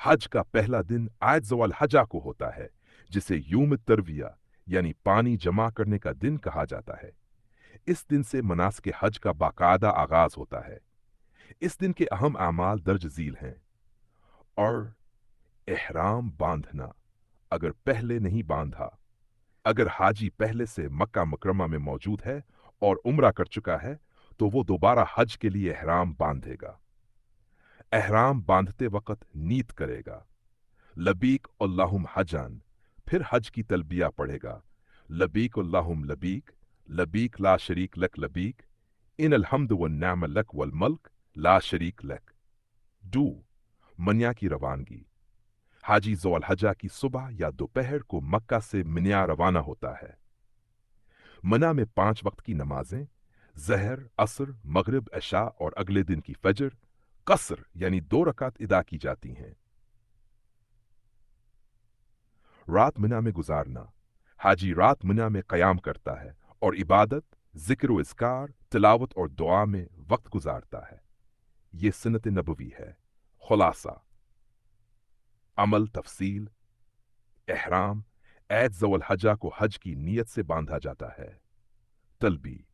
हज का पहला दिन आयत ज़वल हजा को होता है, जिसे यूम तरविया यानी पानी जमा करने का दिन कहा जाता है। इस दिन से मनासिक हज का बाकायदा आगाज होता है। इस दिन के अहम आमाल दर्ज झील हैं। और एहराम बांधना, अगर पहले नहीं बांधा, अगर हाजी पहले से मक्का मुकरमा में मौजूद है और उम्रा कर चुका है, तो वो दोबारा हज के लिए एहराम बांधेगा। एहराम बांधते वक्त नीयत करेगा, लबीक अल्लाहुम हजन, फिर हज की तलबिया पढ़ेगा, लबीक अल्लाहुम लबीक, लबीक ला शरीक लक लबीक, इन अलहम्द व निअम लक वल मल्क ला शरीक लक। डू मन्या की रवानगी, हाजी ज़ोल हजा की सुबह या दोपहर को मक्का से मिना रवाना होता है। मना में 5 वक्त की नमाजें ज़हर, असर, मगरिब, इशा और अगले दिन की फजर कसर यानी 2 रकात अदा की जाती हैं। रात मिना में गुजारना, हाजी रात मिना में क़याम करता है और इबादत, जिक्र व इज़कार, तिलावत और दुआ में वक्त गुजारता है। ये सुन्नत नबवी है। खुलासा अमल तफसील एहराम ऐद ज़वल हजा को हज की नीयत से बांधा जाता है। तलबी